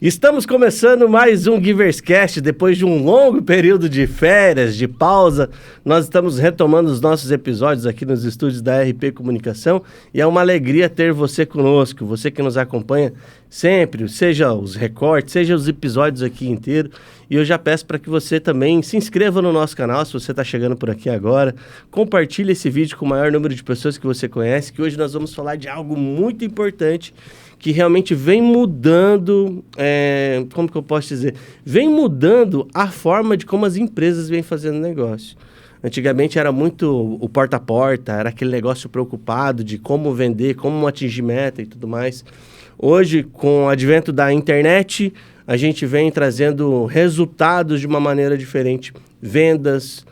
Estamos começando mais um Giverscast. Depois de um longo período de férias, de pausa, nós estamos retomando os nossos episódios aqui nos estúdios da RP Comunicação e é uma alegria ter você conosco, você que nos acompanha sempre, seja os recortes, seja os episódios aqui inteiros. E eu já peço para que você também se inscreva no nosso canal, se você está chegando por aqui agora. Compartilhe esse vídeo com o maior número de pessoas que você conhece, que hoje nós vamos falar de algo muito importante que realmente vem mudando, como que eu posso dizer? Vem mudando a forma de como as empresas vêm fazendo negócio. Antigamente era muito o porta a porta, era aquele negócio preocupado de como vender, como atingir meta e tudo mais. Hoje, com o advento da internet, a gente vem trazendo resultados de uma maneira diferente. Vendas,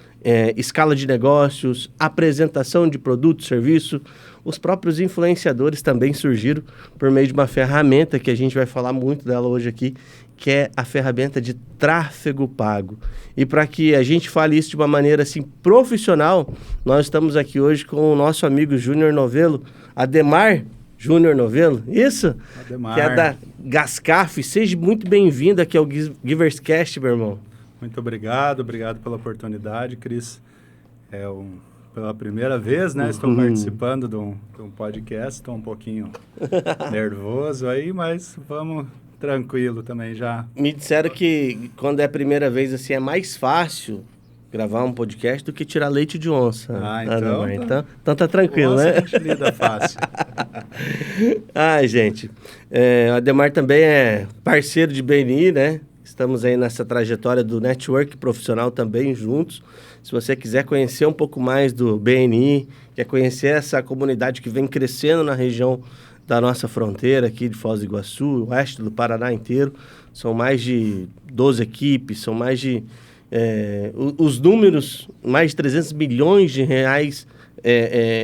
escala de negócios, apresentação de produto, serviço. Os próprios influenciadores também surgiram por meio de uma ferramenta que a gente vai falar muito dela hoje aqui, que é a ferramenta de tráfego pago. E para que a gente fale isso de uma maneira assim profissional, nós estamos aqui hoje com o nosso amigo Júnior Novello, Ademar Júnior Novello, isso? Ademar. Que é da Gascaf. Seja muito bem-vindo aqui ao Giverscast, meu irmão. Muito obrigado pela oportunidade, Cris. Pela primeira vez, né? Estou participando de um podcast, estou um pouquinho nervoso aí, mas vamos tranquilo também já. Me disseram que quando é a primeira vez assim é mais fácil gravar um podcast do que tirar leite de onça. Então tá tranquilo, onça, né? A gente lida fácil. Ai, gente, o Ademar também é parceiro de BNI, né? Estamos aí nessa trajetória do network profissional também juntos. Se você quiser conhecer um pouco mais do BNI, quer conhecer essa comunidade que vem crescendo na região da nossa fronteira aqui de Foz do Iguaçu, oeste do Paraná inteiro, são mais de 12 equipes, são mais de... os números, mais de 300 milhões de reais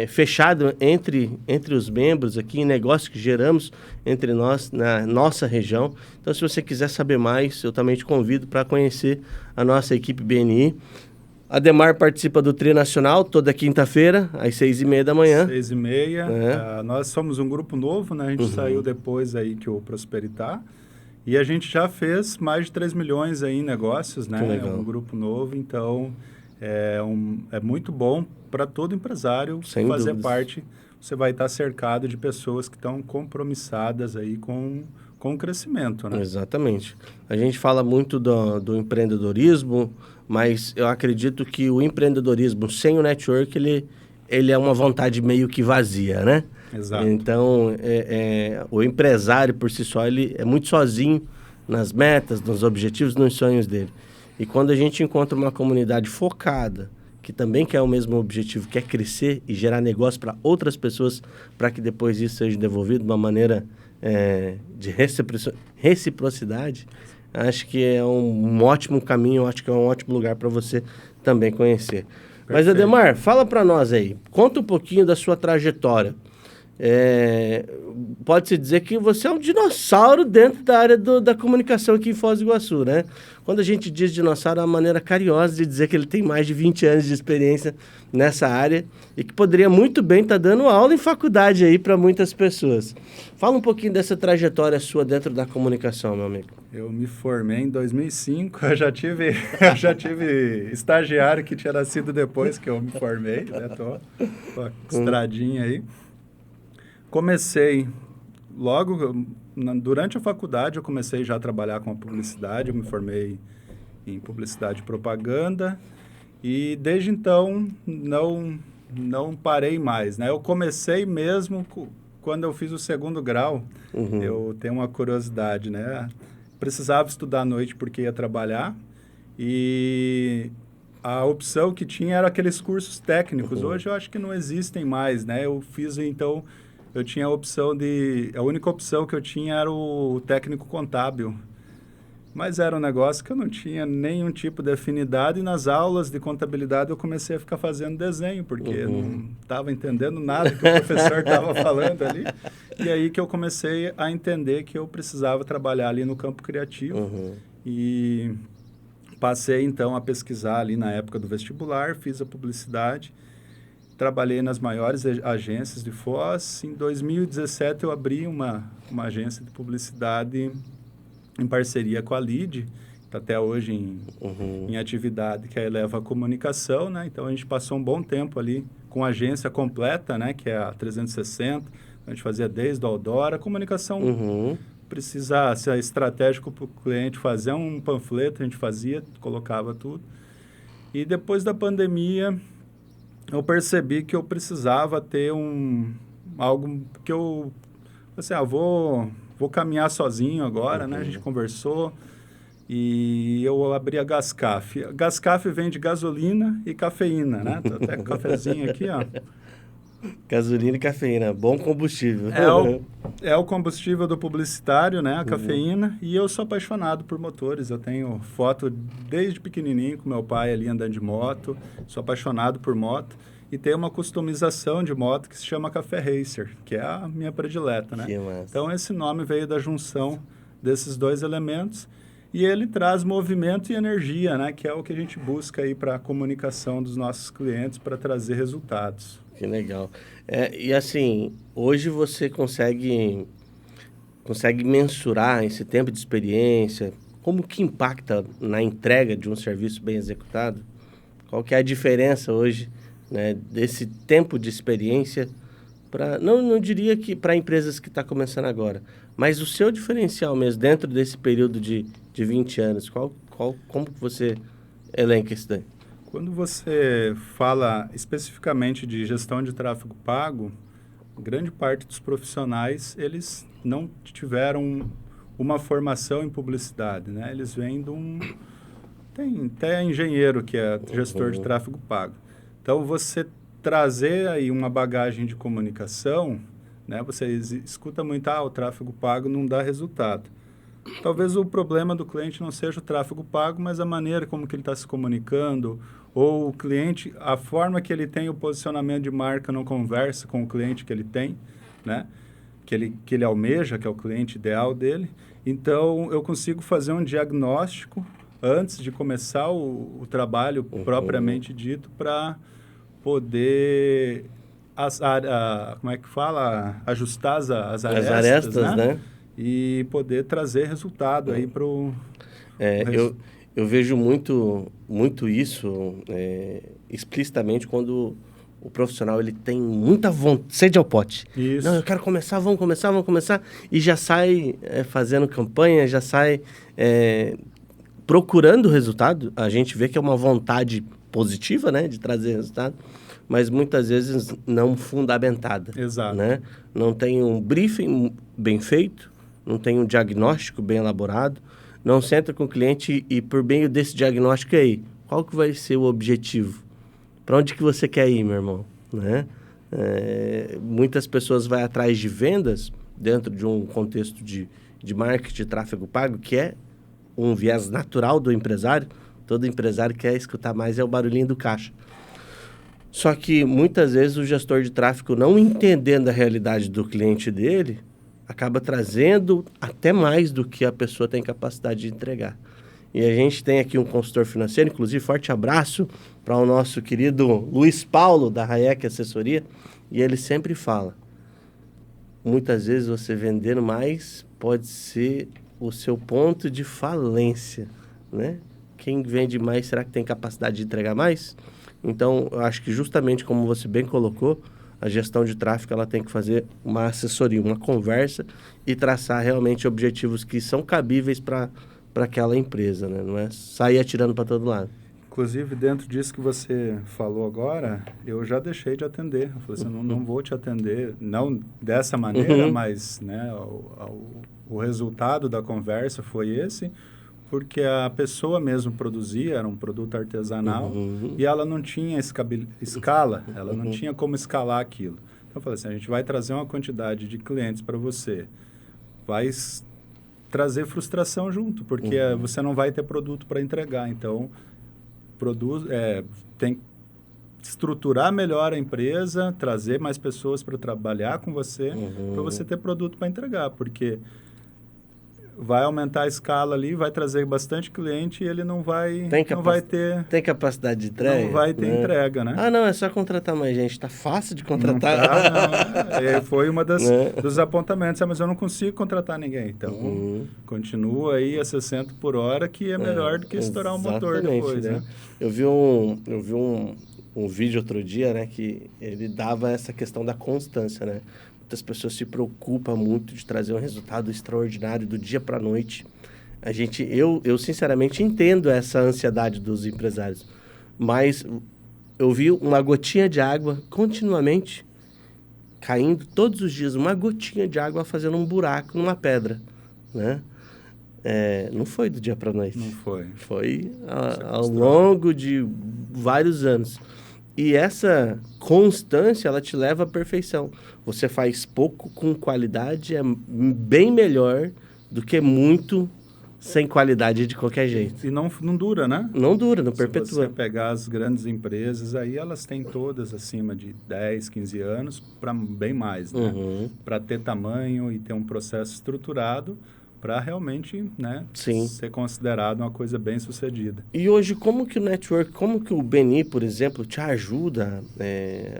fechado entre os membros aqui, em negócios que geramos entre nós, na nossa região. Então, se você quiser saber mais, eu também te convido para conhecer a nossa equipe BNI. Ademar participa do Tri Nacional toda quinta-feira, às 6h30 da manhã. 6h30. Nós somos um grupo novo, né? A gente saiu depois aí que o Prosperitar. E a gente já fez mais de 3 milhões aí em negócios, né? É um grupo novo, então é muito bom para todo empresário fazer parte. Você vai estar cercado de pessoas que estão compromissadas aí com o crescimento, né? Exatamente. A gente fala muito do empreendedorismo, mas eu acredito que o empreendedorismo sem o network, ele é uma vontade meio que vazia, né? Exato. Então, o empresário por si só, ele é muito sozinho nas metas, nos objetivos, nos sonhos dele. E quando a gente encontra uma comunidade focada, que também quer o mesmo objetivo, quer crescer e gerar negócio para outras pessoas, para que depois isso seja devolvido de uma maneira de reciprocidade, acho que é um ótimo caminho, acho que é um ótimo lugar para você também conhecer. Perfeito. Mas, Ademar, fala para nós aí, conta um pouquinho da sua trajetória. Pode-se dizer que você é um dinossauro dentro da área da comunicação aqui em Foz do Iguaçu, né? Quando a gente diz dinossauro, é uma maneira carinhosa de dizer que ele tem mais de 20 anos de experiência nessa área e que poderia muito bem estar dando aula em faculdade aí para muitas pessoas. Fala um pouquinho dessa trajetória sua dentro da comunicação, meu amigo. Eu me formei em 2005, eu já tive estagiário que tinha nascido depois que eu me formei, né? Tô com a estradinha aí. Comecei logo, durante a faculdade, eu comecei já a trabalhar com a publicidade, eu me formei em publicidade e propaganda e desde então não parei mais, né? Eu comecei mesmo quando eu fiz o segundo grau, eu tenho uma curiosidade, né? Precisava estudar à noite porque ia trabalhar e a opção que tinha era aqueles cursos técnicos. Hoje eu acho que não existem mais, né? Eu fiz, então... Eu tinha a única opção que eu tinha era o técnico contábil. Mas era um negócio que eu não tinha nenhum tipo de afinidade e nas aulas de contabilidade eu comecei a ficar fazendo desenho, porque não estava entendendo nada que o professor estava falando ali. E aí que eu comecei a entender que eu precisava trabalhar ali no campo criativo. E passei então a pesquisar ali na época do vestibular, fiz a publicidade. Trabalhei nas maiores agências de Foz. Em 2017, eu abri uma agência de publicidade em parceria com a LID, está até hoje em atividade, que é a Eleva Comunicação, né? Então, a gente passou um bom tempo ali com a agência completa, né? Que é a 360, a gente fazia desde o outdoor, a comunicação precisa ser estratégico para o cliente fazer um panfleto, a gente fazia, colocava tudo. E depois da pandemia, eu percebi que eu precisava ter algo que eu... Assim, vou caminhar sozinho agora, né? A gente conversou e eu abri a Gascaf. A Gascaf vem de gasolina e cafeína, né? Tô até com um cafezinho aqui, ó. Gasolina e cafeína, bom combustível. É o combustível do publicitário, né? A cafeína. E eu sou apaixonado por motores. Eu tenho foto desde pequenininho com meu pai ali andando de moto. Sou apaixonado por moto. E tem uma customização de moto que se chama Café Racer, que é a minha predileta, né? Então, esse nome veio da junção desses dois elementos. E ele traz movimento e energia, né? Que é o que a gente busca aí para a comunicação dos nossos clientes para trazer resultados. Que legal. E assim, hoje você consegue mensurar esse tempo de experiência? Como que impacta na entrega de um serviço bem executado? Qual que é a diferença hoje, né, desse tempo de experiência para... Não diria que para empresas que estão começando agora, mas o seu diferencial mesmo dentro desse período de 20 anos, como que você elenca isso daí? Quando você fala especificamente de gestão de tráfego pago, grande parte dos profissionais, eles não tiveram uma formação em publicidade, né? Eles vêm de Tem até engenheiro que é gestor de tráfego pago. Então, você trazer aí uma bagagem de comunicação, né? Você escuta muito, o tráfego pago não dá resultado. Talvez o problema do cliente não seja o tráfego pago, mas a maneira como que ele está se comunicando, ou o cliente, a forma que ele tem o posicionamento de marca não conversa com o cliente que ele tem, né? Que ele almeja, que é o cliente ideal dele. Então, eu consigo fazer um diagnóstico antes de começar o trabalho propriamente dito para poder, como é que fala? Ajustar as arestas, né? E poder trazer resultado aí para o... Eu vejo muito isso explicitamente quando o profissional ele tem muita sede ao pote. Isso. Não, eu quero começar, vamos começar. E já sai fazendo campanha, já sai procurando resultado. A gente vê que é uma vontade positiva, né, de trazer resultado, mas muitas vezes não fundamentada. Exato. Né? Não tem um briefing bem feito, não tem um diagnóstico bem elaborado, não senta com o cliente e por meio desse diagnóstico aí, qual que vai ser o objetivo? Para onde que você quer ir, meu irmão? Né? Muitas pessoas vão atrás de vendas dentro de um contexto de marketing, de tráfego pago, que é um viés natural do empresário. Todo empresário quer escutar mais o barulhinho do caixa. Só que muitas vezes o gestor de tráfego, não entendendo a realidade do cliente dele, acaba trazendo até mais do que a pessoa tem capacidade de entregar. E a gente tem aqui um consultor financeiro, inclusive forte abraço para o nosso querido Luiz Paulo, da Hayek Assessoria, e ele sempre fala, muitas vezes você vendendo mais pode ser o seu ponto de falência, né? Quem vende mais, será que tem capacidade de entregar mais? Então, eu acho que justamente como você bem colocou, a gestão de tráfego ela tem que fazer uma assessoria, uma conversa e traçar realmente objetivos que são cabíveis para aquela empresa, né? Não é sair atirando para todo lado. Inclusive, dentro disso que você falou agora, eu já deixei de atender. Eu falei assim, não vou te atender, não dessa maneira, mas né, o resultado da conversa foi esse, porque a pessoa mesmo produzia, era um produto artesanal, e ela não tinha escala, ela não tinha como escalar aquilo. Então, eu falei assim, a gente vai trazer uma quantidade de clientes para você, vai trazer frustração junto, porque você não vai ter produto para entregar. Então, tem que estruturar melhor a empresa, trazer mais pessoas para trabalhar com você, para você ter produto para entregar, porque vai aumentar a escala ali, vai trazer bastante cliente e ele não vai ter... Tem capacidade de entrega? Não vai ter entrega, né? Ah, não, é só contratar mais gente. Tá fácil de contratar. Não. Foi uma dos apontamentos. Mas eu não consigo contratar ninguém. Então, continua aí a 60 por hora, que é melhor do que estourar o motor depois, né? Eu vi um vídeo outro dia, né, que ele dava essa questão da constância, né? Muitas pessoas se preocupam muito de trazer um resultado extraordinário do dia para a noite. Eu sinceramente entendo essa ansiedade dos empresários, mas eu vi uma gotinha de água continuamente caindo todos os dias, uma gotinha de água fazendo um buraco numa pedra, né? Não foi do dia para a noite. Não foi. Foi ao longo de vários anos. E essa constância, ela te leva à perfeição. Você faz pouco com qualidade, é bem melhor do que muito sem qualidade de qualquer jeito. E não dura, né? Não dura, não perpetua. Se você pegar as grandes empresas, aí elas têm todas acima de 10, 15 anos, para bem mais, né? Para ter tamanho e ter um processo estruturado, para realmente, né, ser considerado uma coisa bem sucedida. E hoje, como que o BNI, por exemplo, te ajuda,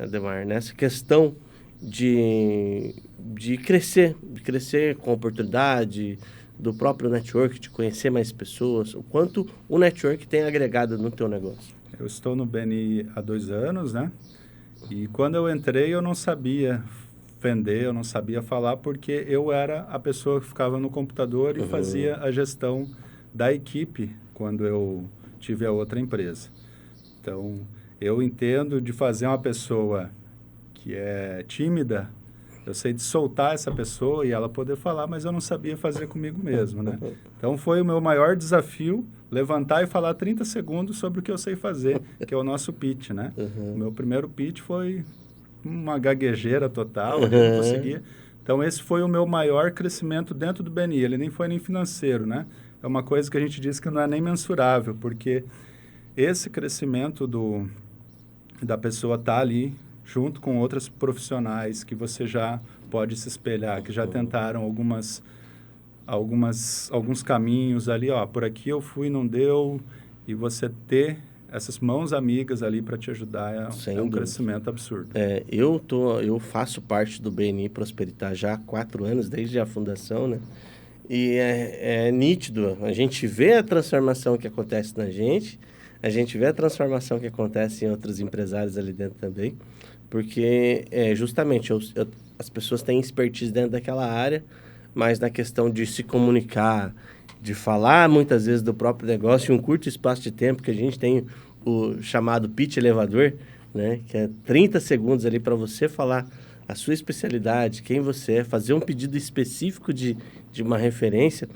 Ademar, nessa questão de crescer com oportunidade, do próprio network, de conhecer mais pessoas, o quanto o network tem agregado no teu negócio? Eu estou no BNI há 2 anos, né? E quando eu entrei, eu não sabia vender, eu não sabia falar, porque eu era a pessoa que ficava no computador e fazia a gestão da equipe quando eu tive a outra empresa. Então, eu entendo de fazer uma pessoa que é tímida, eu sei de soltar essa pessoa e ela poder falar, mas eu não sabia fazer comigo mesmo, né? Então, foi o meu maior desafio, levantar e falar 30 segundos sobre o que eu sei fazer, que é o nosso pitch, né? O meu primeiro pitch foi uma gaguejeira total, eu não conseguia. Então, esse foi o meu maior crescimento dentro do BNI. Ele nem foi nem financeiro, né? É uma coisa que a gente diz que não é nem mensurável, porque esse crescimento da pessoa estar ali junto com outras profissionais que você já pode se espelhar, que já tentaram alguns caminhos ali, ó, por aqui eu fui, não deu, e você ter essas mãos amigas ali para te ajudar é um crescimento absurdo. Eu faço parte do BNI Prosperitar já há 4 anos, desde a fundação, né? E é nítido, a gente vê a transformação que acontece na gente, a gente vê a transformação que acontece em outros empresários ali dentro também, porque justamente as pessoas têm expertise dentro daquela área, mas na questão de se comunicar, de falar muitas vezes do próprio negócio em um curto espaço de tempo, que a gente tem o chamado pitch elevador, né? Que é 30 segundos ali para você falar a sua especialidade, quem você é, fazer um pedido específico de uma referência,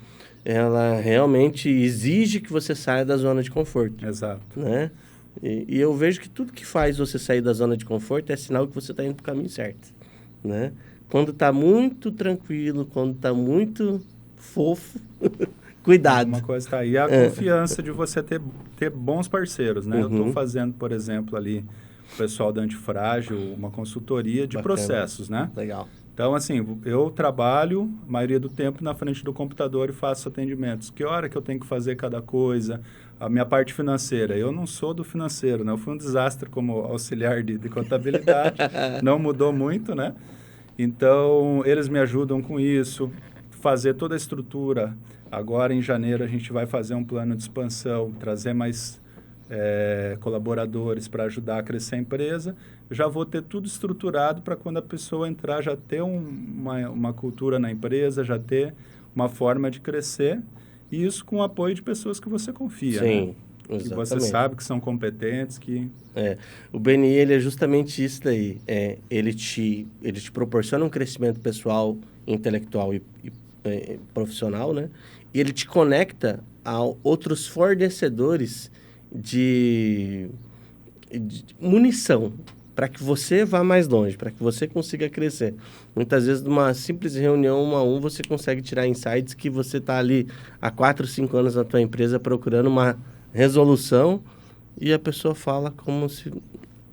ela realmente exige que você saia da zona de conforto. Exato. Né? E eu vejo que tudo que faz você sair da zona de conforto é sinal que você está indo para o caminho certo. Né? Quando está muito tranquilo, quando está muito fofo... Cuidado. Uma coisa está aí. E a confiança de você ter bons parceiros, né? Eu estou fazendo, por exemplo, ali, o pessoal da Antifrágil, uma consultoria de processos, né? Legal. Então, assim, eu trabalho, a maioria do tempo, na frente do computador e faço atendimentos. Que hora que eu tenho que fazer cada coisa? A minha parte financeira. Eu não sou do financeiro, né? Eu fui um desastre como auxiliar de contabilidade. Não mudou muito, né? Então, eles me ajudam com isso. Fazer toda a estrutura. Agora, em janeiro, a gente vai fazer um plano de expansão, trazer mais colaboradores para ajudar a crescer a empresa. Eu já vou ter tudo estruturado para quando a pessoa entrar, já ter uma cultura na empresa, já ter uma forma de crescer. E isso com o apoio de pessoas que você confia. Sim, né? exatamente. Que você sabe que são competentes, que... O BNI, ele é justamente isso daí. Ele te proporciona um crescimento pessoal, intelectual e profissional, né? E ele te conecta a outros fornecedores de munição para que você vá mais longe, para que você consiga crescer. Muitas vezes, numa simples reunião 1 a 1, você consegue tirar insights que você está ali há 4, 5 anos na tua empresa procurando uma resolução e a pessoa fala como se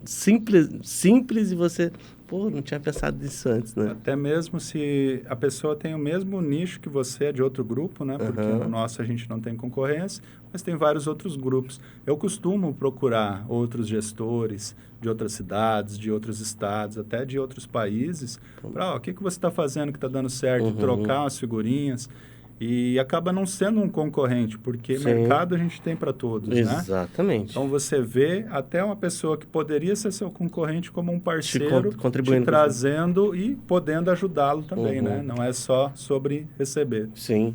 simples e você pô, não tinha pensado nisso antes, né? Até mesmo se a pessoa tem o mesmo nicho que você, é de outro grupo, né? Porque no nosso a gente não tem concorrência, mas tem vários outros grupos. Eu costumo procurar outros gestores de outras cidades, de outros estados, até de outros países, para o que você está fazendo que está dando certo, trocar umas figurinhas. E acaba não sendo um concorrente, porque mercado a gente tem para todos, né? Exatamente. Então, você vê até uma pessoa que poderia ser seu concorrente como um parceiro, contribuindo, te trazendo e podendo ajudá-lo também, né? Não é só sobre receber. Sim.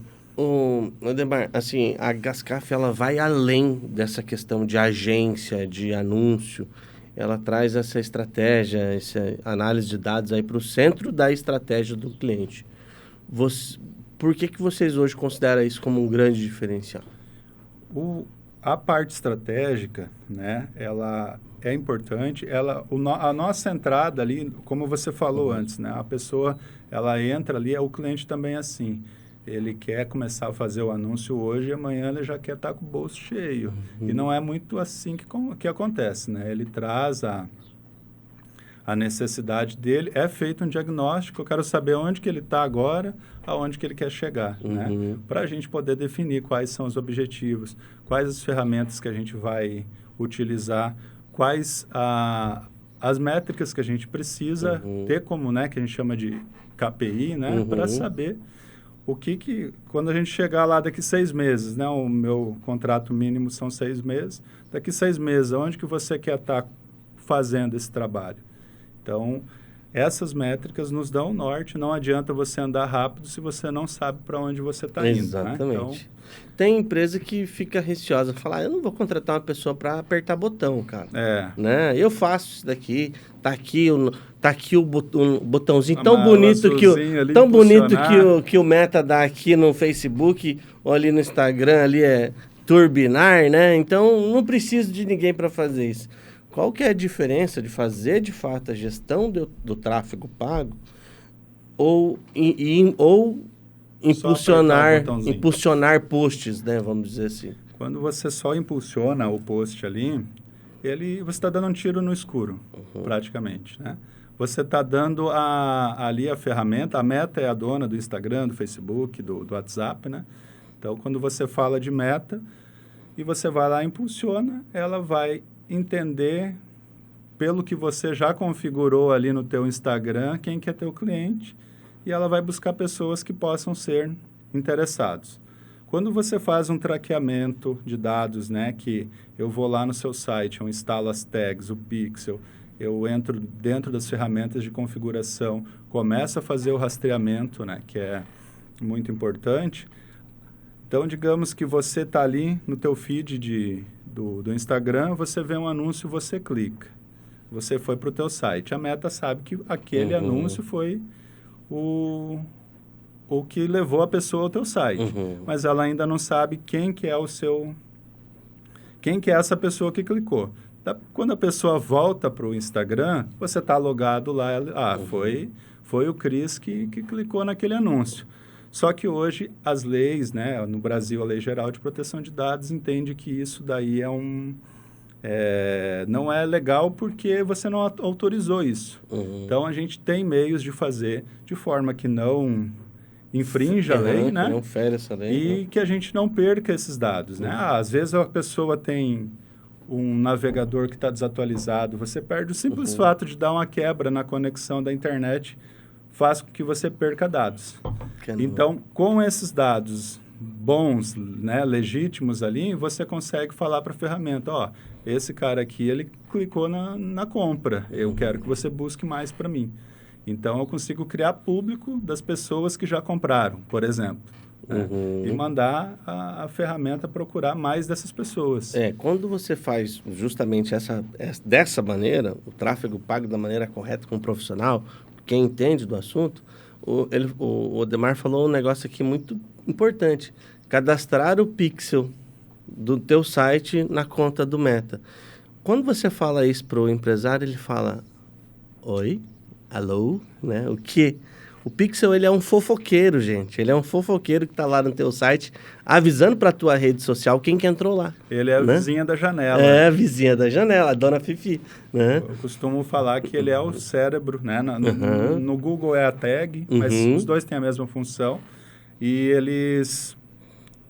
Ademar, assim, a Gascaf, ela vai além dessa questão de agência, de anúncio. Ela traz essa estratégia, essa análise de dados aí para o centro da estratégia do cliente. Por que vocês hoje consideram isso como um grande diferencial? A parte estratégica, né, ela é importante. A nossa entrada ali, como você falou antes, né, a pessoa, ela entra ali, o cliente também é assim. Ele quer começar a fazer o anúncio hoje e amanhã ele já quer estar com o bolso cheio. E não é muito assim que acontece, né? Ele traz a necessidade dele, é feito um diagnóstico, eu quero saber onde que ele está agora, aonde que ele quer chegar, né? Para a gente poder definir quais são os objetivos, quais as ferramentas que a gente vai utilizar, quais as métricas que a gente precisa ter como, né, que a gente chama de KPI, né, para saber quando a gente chegar lá daqui 6 meses, né, o meu contrato mínimo são 6 meses, daqui 6 meses, onde que você quer estar fazendo esse trabalho? Então, essas métricas nos dão o norte. Não adianta você andar rápido se você não sabe para onde você está indo. Exatamente. Né? Então, tem empresa que fica receosa, fala, eu não vou contratar uma pessoa para apertar botão, cara. Né? Eu faço isso daqui, tá aqui o botãozinho tão bonito que o Meta dá aqui no Facebook ou ali no Instagram, ali é turbinar, né? Então, não preciso de ninguém para fazer isso. Qual que é a diferença de fazer, de fato, a gestão do tráfego pago ou impulsionar posts, né? Vamos dizer assim. Quando você só impulsiona o post ali, você está dando um tiro no escuro, praticamente, né? Você está dando ali a ferramenta, a Meta é a dona do Instagram, do Facebook, do WhatsApp, né? Então, quando você fala de Meta e você vai lá e impulsiona, ela vai entender, pelo que você já configurou ali no teu Instagram, quem que é teu cliente, e ela vai buscar pessoas que possam ser interessados. Quando você faz um traqueamento de dados, né, que eu vou lá no seu site, eu instalo as tags, o pixel, eu entro dentro das ferramentas de configuração, começo a fazer o rastreamento, né, que é muito importante. Então, digamos que você está ali no teu feed do Instagram, você vê um anúncio, você clica. Você foi para o teu site. A Meta sabe que aquele anúncio foi o que levou a pessoa ao teu site. Mas ela ainda não sabe quem que é essa pessoa que clicou. Quando a pessoa volta para o Instagram, você está logado lá. Foi o Cris que clicou naquele anúncio. Só que hoje as leis, né, no Brasil, a Lei Geral de Proteção de Dados entende que isso daí não é legal porque você não autorizou isso. Então, a gente tem meios de fazer de forma que não infrinja a lei, né? Não fere essa lei. E que a gente não perca esses dados, né? Às vezes a pessoa tem um navegador que está desatualizado, você perde o simples fato de dar uma quebra na conexão da internet, faz com que você perca dados. Então, com esses dados bons, né, legítimos ali, você consegue falar para a ferramenta, esse cara aqui, ele clicou na compra, eu quero que você busque mais para mim. Então, eu consigo criar público das pessoas que já compraram, por exemplo, né, e mandar a ferramenta procurar mais dessas pessoas. Quando você faz justamente dessa maneira, o tráfego pago da maneira correta com o profissional, quem entende do assunto, o Odemar falou um negócio aqui muito importante. Cadastrar o pixel do teu site na conta do Meta. Quando você fala isso para o empresário, ele fala, oi, alô, né? O quê? O Pixel, ele é um fofoqueiro, gente. Ele é um fofoqueiro que tá lá no teu site, avisando pra tua rede social quem que entrou lá. Ele é a né? vizinha da janela. É, a vizinha da janela, a dona Fifi, né? Eu costumo falar que ele é o cérebro, né? No Google é a tag, mas os dois têm a mesma função. E eles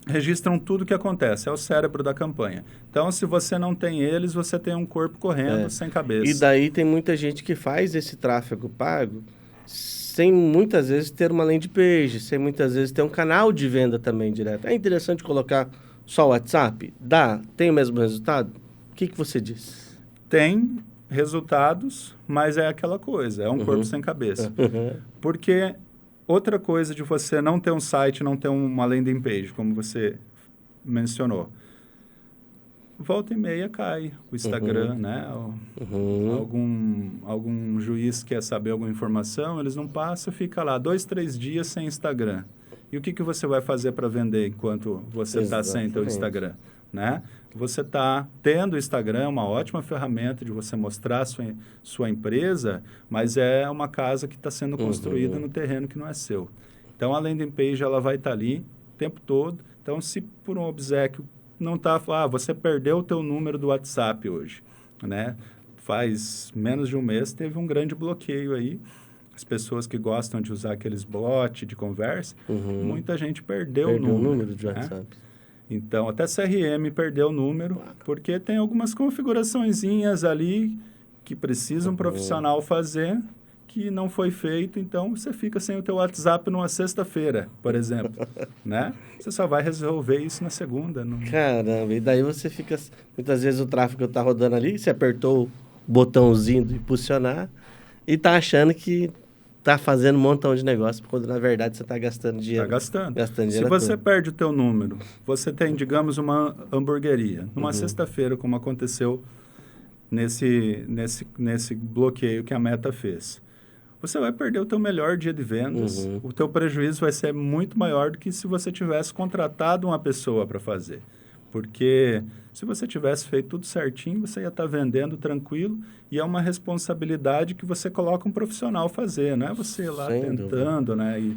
registram tudo o que acontece. É o cérebro da campanha. Então, se você não tem eles, você tem um corpo correndo sem cabeça. E daí tem muita gente que faz esse tráfego pago sem muitas vezes ter uma landing page, sem muitas vezes ter um canal de venda também direto. É interessante colocar só o WhatsApp? Dá? Tem o mesmo resultado? O que você diz? Tem resultados, mas é aquela coisa, é um corpo sem cabeça. Porque outra coisa de você não ter um site, não ter uma landing page, como você mencionou, volta e meia cai o Instagram, né? Algum juiz quer saber alguma informação, eles não passam, fica lá 2, 3 dias sem Instagram. E o que você vai fazer para vender enquanto você está sem teu Instagram, né? Você está tendo o Instagram, é uma ótima ferramenta de você mostrar sua empresa, mas é uma casa que está sendo construída no terreno que não é seu. Então, a landing page ela vai estar ali o tempo todo. Então, se por um obséquio não está... você perdeu o teu número do WhatsApp hoje, né? Faz menos de um mês, teve um grande bloqueio aí. As pessoas que gostam de usar aqueles bots de conversa, muita gente perdeu o número de WhatsApp. Né? Então, até CRM perdeu o número, porque tem algumas configuraçõezinhas ali que precisa um profissional fazer, que não foi feito, então você fica sem o teu WhatsApp numa sexta-feira, por exemplo, né? Você só vai resolver isso na segunda. Caramba, e daí você fica... Muitas vezes o tráfego está rodando ali, você apertou o botãozinho de impulsionar e tá achando que tá fazendo um montão de negócio, quando na verdade você está gastando dinheiro. Está gastando. Se você perde o teu número, você tem, digamos, uma hamburgueria. Numa sexta-feira, como aconteceu nesse bloqueio que a Meta fez. Você vai perder o teu melhor dia de vendas. O teu prejuízo vai ser muito maior do que se você tivesse contratado uma pessoa para fazer. Porque se você tivesse feito tudo certinho, você ia estar vendendo tranquilo e é uma responsabilidade que você coloca um profissional fazer, não é você ir lá tentando, né? E...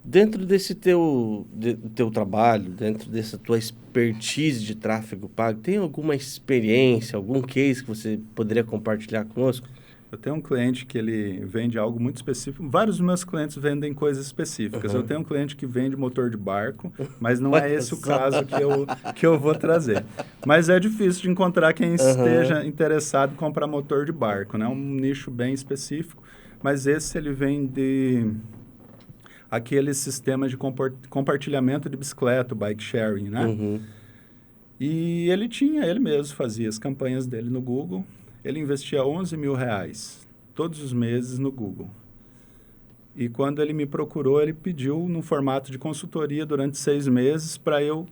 Dentro desse teu trabalho, dentro dessa tua expertise de tráfego pago, tem alguma experiência, algum case que você poderia compartilhar conosco? Eu tenho um cliente que ele vende algo muito específico. Vários dos meus clientes vendem coisas específicas. Eu tenho um cliente que vende motor de barco, mas não é esse o caso que eu vou trazer. Mas é difícil de encontrar quem esteja interessado em comprar motor de barco, né? Um nicho bem específico. Mas esse ele vende aquele sistema de compartilhamento de bicicleta, bike sharing, né? E ele mesmo fazia as campanhas dele no Google. Ele investia R$11 mil todos os meses no Google. E quando ele me procurou, ele pediu num formato de consultoria durante 6 meses para eu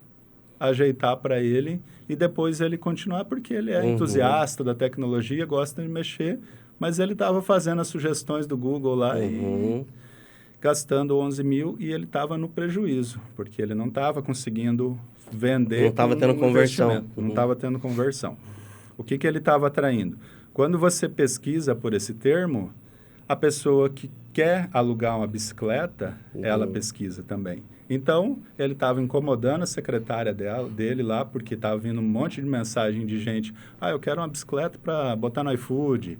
ajeitar para ele e depois ele continuar, porque ele é entusiasta da tecnologia, gosta de mexer, mas ele estava fazendo as sugestões do Google lá e gastando 11 mil e ele estava no prejuízo, porque ele não estava conseguindo vender. Não estava tendo conversão. Não estava tendo conversão. O que ele estava atraindo? Quando você pesquisa por esse termo, a pessoa que quer alugar uma bicicleta, ela pesquisa também. Então, ele estava incomodando a secretária dele lá, porque estava vindo um monte de mensagem de gente. Eu quero uma bicicleta para botar no iFood,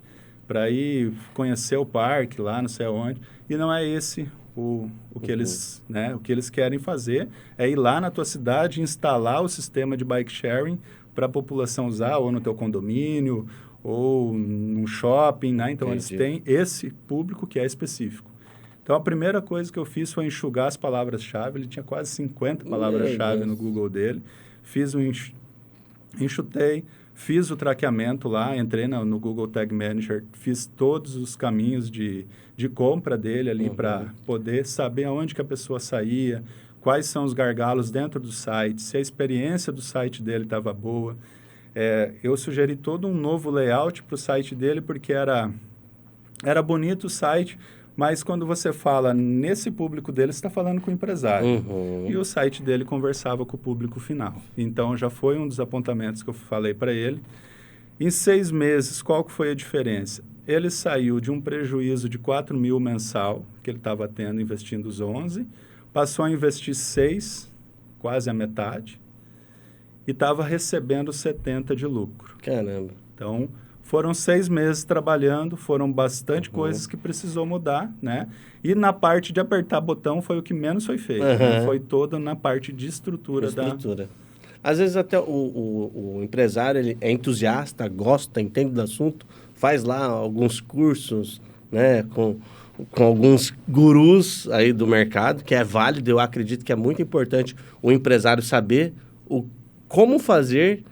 para ir conhecer o parque lá, não sei aonde. E não é esse o que eles, né, o que eles querem fazer, é ir lá na tua cidade, instalar o sistema de bike sharing para a população usar, ou no teu condomínio, ou num shopping, né? Então, eles têm esse público que é específico. Então, a primeira coisa que eu fiz foi enxugar as palavras-chave. Ele tinha quase 50 palavras-chave no Google dele. Enxutei, fiz o traqueamento lá, entrei no Google Tag Manager, fiz todos os caminhos de compra dele ali para poder saber aonde que a pessoa saía, quais são os gargalos dentro do site, se a experiência do site dele estava boa. Eu sugeri todo um novo layout para o site dele, porque era bonito o site, mas quando você fala nesse público dele, você está falando com o empresário. E o site dele conversava com o público final. Então, já foi um dos apontamentos que eu falei para ele. Em 6 meses, qual que foi a diferença? ele saiu de um prejuízo de 4 mil mensal, que ele estava tendo investindo os 11, passou a investir 6, quase a metade, e estava recebendo 70 de lucro. Caramba. Então, foram 6 meses trabalhando, foram bastante coisas que precisou mudar, né? E na parte de apertar botão foi o que menos foi feito. Né? Foi toda na parte de estrutura. Às vezes até o empresário ele é entusiasta, gosta, entende do assunto, faz lá alguns cursos, né, com alguns gurus aí do mercado, que é válido. Eu acredito que é muito importante o empresário saber como fazer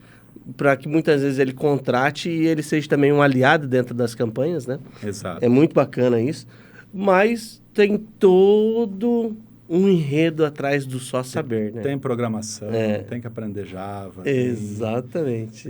para que muitas vezes ele contrate e ele seja também um aliado dentro das campanhas, né? Exato. É muito bacana isso, mas tem todo um enredo atrás do só saber, né? Tem programação, tem que aprender Java. Exatamente.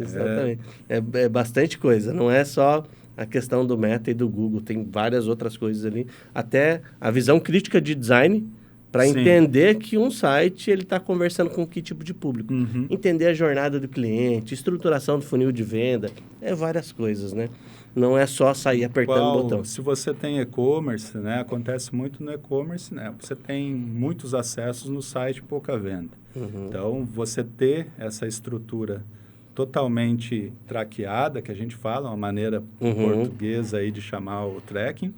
É bastante coisa, não é só a questão do Meta e do Google, tem várias outras coisas ali. Até a visão crítica de design, para entender que um site ele está conversando com que tipo de público. Entender a jornada do cliente, estruturação do funil de venda, várias coisas, né? Não é só sair apertando o botão. Se você tem e-commerce, né? Acontece muito no e-commerce, né? Você tem muitos acessos no site, pouca venda. Então, você ter essa estrutura totalmente traqueada, que a gente fala, uma maneira portuguesa aí de chamar o tracking,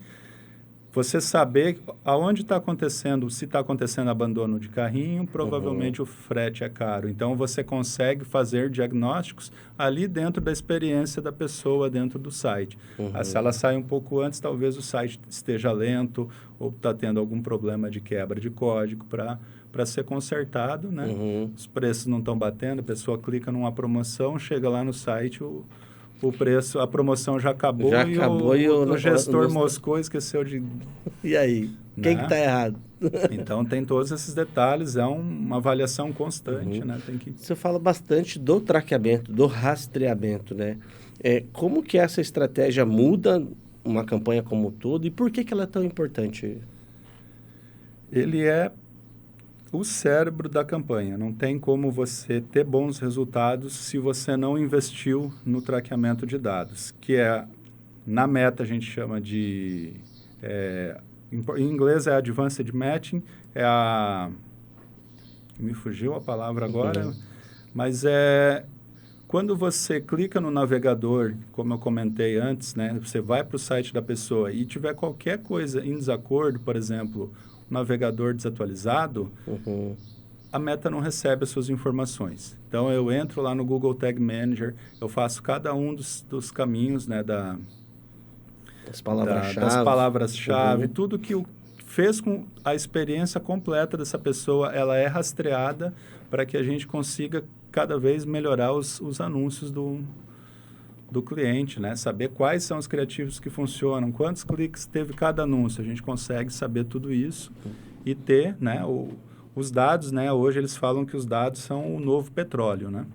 você saber aonde está acontecendo, se está acontecendo abandono de carrinho, provavelmente o frete é caro. Então, você consegue fazer diagnósticos ali dentro da experiência da pessoa dentro do site. Se ela sai um pouco antes, talvez o site esteja lento ou está tendo algum problema de quebra de código para ser consertado, né? Os preços não estão batendo, a pessoa clica numa promoção, chega lá no site, o preço, a promoção já acabou e o gestor moscou, esqueceu de... E aí? Quem que está errado? Então, tem todos esses detalhes, é uma avaliação constante, né? Você fala bastante do traqueamento, do rastreamento, né? Como que essa estratégia muda uma campanha como um todo e por que ela é tão importante? Ele é o cérebro da campanha. Não tem como você ter bons resultados se você não investiu no traqueamento de dados, que na Meta a gente chama de... em inglês é Advanced Matching, me fugiu a palavra agora, mas quando você clica no navegador, como eu comentei antes, né, você vai para o site da pessoa e tiver qualquer coisa em desacordo, por exemplo, navegador desatualizado, a Meta não recebe as suas informações. Então, eu entro lá no Google Tag Manager, eu faço cada um dos caminhos, né, das palavras-chave, tudo que fez com a experiência completa dessa pessoa, ela é rastreada para que a gente consiga cada vez melhorar os anúncios do cliente, né? Saber quais são os criativos que funcionam, quantos cliques teve cada anúncio. A gente consegue saber tudo isso e ter, né, os dados, né? Hoje eles falam que os dados são o novo petróleo, né?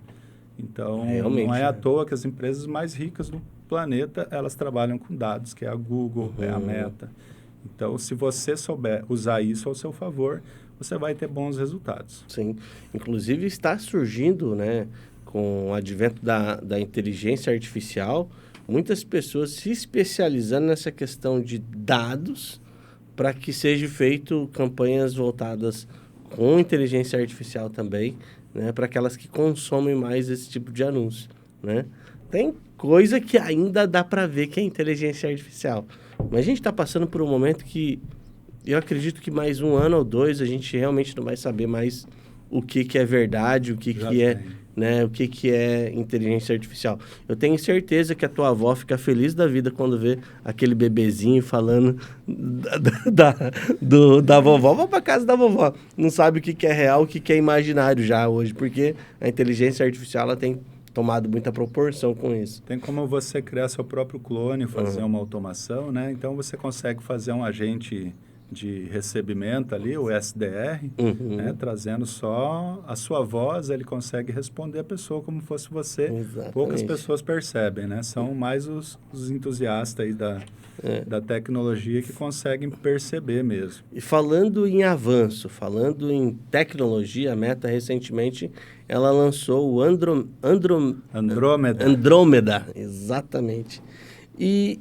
Então, realmente, não é à toa que as empresas mais ricas do planeta, elas trabalham com dados, que é a Google, é a Meta. Então, se você souber usar isso ao seu favor, você vai ter bons resultados. Sim. Inclusive, está surgindo, né, com o advento da inteligência artificial, muitas pessoas se especializando nessa questão de dados para que seja feito campanhas voltadas com inteligência artificial também, né, para aquelas que consomem mais esse tipo de anúncio, né? Tem coisa que ainda dá para ver que é inteligência artificial, mas a gente está passando por um momento que eu acredito que mais 1 ano ou 2 a gente realmente não vai saber mais o que é verdade, o que é, né, o que é inteligência artificial. Eu tenho certeza que a tua avó fica feliz da vida quando vê aquele bebezinho falando da vovó. Vou para casa da vovó. Não sabe o que é real, o que é imaginário já hoje, porque a inteligência artificial ela tem tomado muita proporção com isso. Tem como você criar seu próprio clone, fazer uma automação, né? Então, você consegue fazer um agente de recebimento ali, o SDR, né, trazendo só a sua voz, ele consegue responder a pessoa como fosse você. Exatamente. Poucas pessoas percebem, né? São mais os entusiastas aí da tecnologia que conseguem perceber mesmo. E falando em avanço, falando em tecnologia, a Meta recentemente ela lançou o Andrômeda. Andrômeda, exatamente. E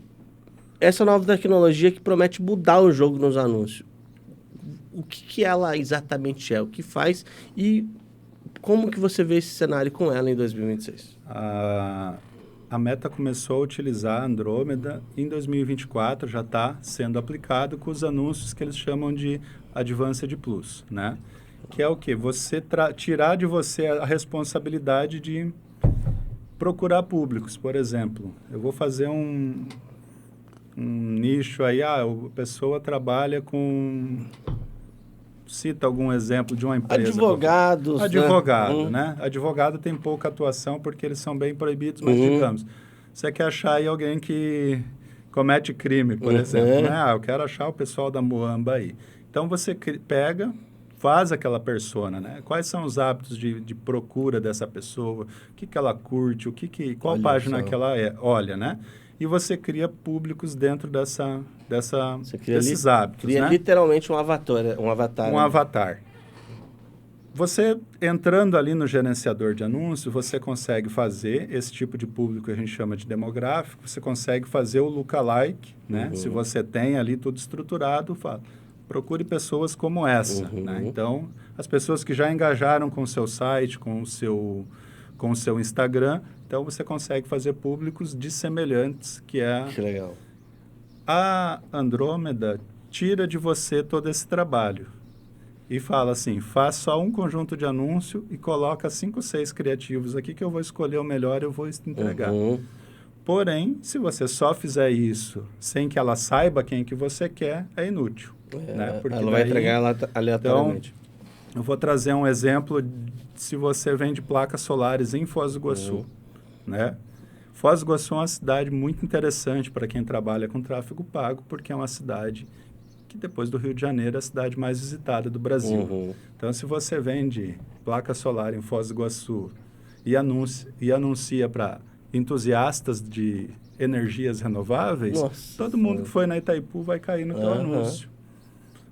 essa nova tecnologia que promete mudar o jogo nos anúncios, o que ela exatamente é, o que faz e como que você vê esse cenário com ela em 2026? A Meta começou a utilizar a Andrômeda em 2024, já está sendo aplicado com os anúncios que eles chamam de Advanced Plus, né? Que é o quê? Você tirar de você a responsabilidade de procurar públicos. Por exemplo, eu vou fazer um nicho aí, a pessoa trabalha com... Cita algum exemplo de uma empresa. Advogados, Advogado, né? Advogado tem pouca atuação porque eles são bem proibidos, mas digamos, você quer achar aí alguém que comete crime, por exemplo, né? Eu quero achar o pessoal da Muamba aí. Então, você pega, faz aquela persona, né? Quais são os hábitos de procura dessa pessoa, o que ela curte, qual página que ela olha, né? E você cria públicos dentro desses hábitos, cria né? literalmente um avatar. Um avatar. Você, entrando ali no gerenciador de anúncios, você consegue fazer esse tipo de público que a gente chama de demográfico, você consegue fazer o lookalike, né? Se você tem ali tudo estruturado, procure pessoas como essa, né? Então, as pessoas que já engajaram com o seu site, com o seu Instagram, então você consegue fazer públicos dissemelhantes, que legal. A Andrômeda tira de você todo esse trabalho e fala assim, faz só um conjunto de anúncio e coloca 5, 6 criativos aqui que eu vou escolher o melhor e eu vou entregar. Porém, se você só fizer isso sem que ela saiba quem que você quer, é inútil. Né? Porque ela vai entregar aleatoriamente. Então, eu vou trazer um exemplo se você vende placas solares em Foz do Iguaçu. Né? Foz do Iguaçu é uma cidade muito interessante para quem trabalha com tráfego pago, porque é uma cidade que, depois do Rio de Janeiro, é a cidade mais visitada do Brasil. Então, se você vende placa solar em Foz do Iguaçu e anuncia para entusiastas de energias renováveis, todo mundo que foi na Itaipu vai cair no teu anúncio.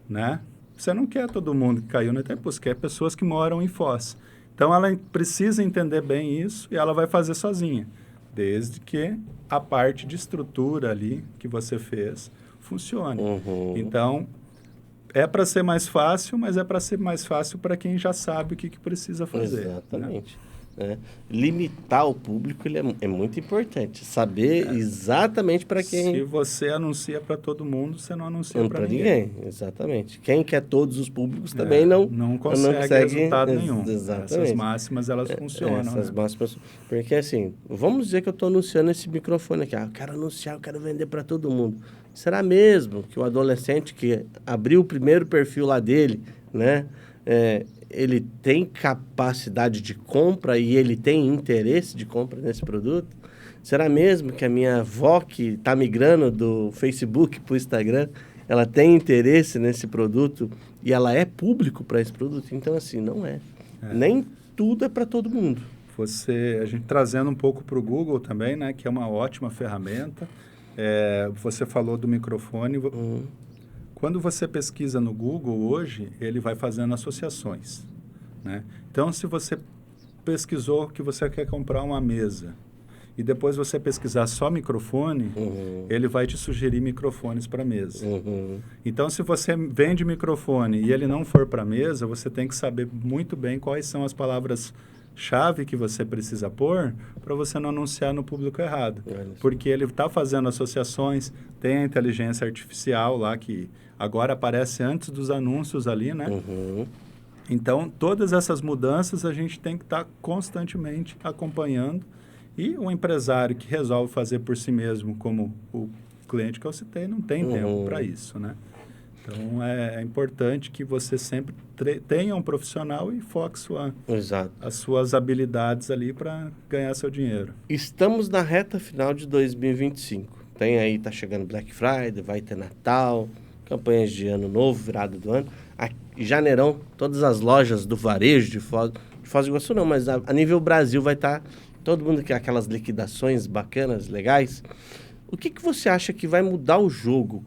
Né? Você não quer todo mundo que caiu na Itaipu, você quer pessoas que moram em Foz. Então, ela precisa entender bem isso e ela vai fazer sozinha, desde que a parte de estrutura ali que você fez funcione. Então, é para ser mais fácil, mas é para ser mais fácil para quem já sabe o que precisa fazer. Exatamente. Né? Limitar o público é muito importante. Saber exatamente para quem... Se você anuncia para todo mundo, você não anuncia para ninguém. Exatamente. Quem quer todos os públicos também não consegue resultado nenhum. Exatamente. Essas máximas, elas funcionam. Essas máximas... Porque assim, vamos dizer que eu estou anunciando esse microfone aqui. Eu quero anunciar, eu quero vender para todo mundo. Será mesmo que o adolescente que abriu o primeiro perfil lá dele, né? Ele tem capacidade de compra e ele tem interesse de compra nesse produto? Será mesmo que a minha avó que está migrando do Facebook para o Instagram, ela tem interesse nesse produto e ela é público para esse produto? Então, assim, não é. Nem tudo é para todo mundo. A gente trazendo um pouco para o Google também, né, que é uma ótima ferramenta. Você falou do microfone. Quando você pesquisa no Google hoje, ele vai fazendo associações, né? Então, se você pesquisou que você quer comprar uma mesa e depois você pesquisar só microfone, ele vai te sugerir microfones para mesa. Então, se você vende microfone e ele não for para mesa, você tem que saber muito bem quais são as palavras-chave que você precisa pôr para você não anunciar no público errado. Porque ele está fazendo associações, tem a inteligência artificial lá que agora aparece antes dos anúncios ali, né? Então, todas essas mudanças a gente tem que estar constantemente acompanhando. E um empresário que resolve fazer por si mesmo, como o cliente que eu citei, não tem tempo para isso, né? Então, é importante que você sempre tenha um profissional e foque as suas habilidades ali para ganhar seu dinheiro. Estamos na reta final de 2025. Tem aí, tá chegando Black Friday, vai ter Natal, campanhas de Ano Novo, virada do ano. Em janeirão, todas as lojas do varejo de Foz do Iguaçu não, mas a nível Brasil vai estar todo mundo quer aquelas liquidações bacanas, legais. O que você acha que vai mudar o jogo?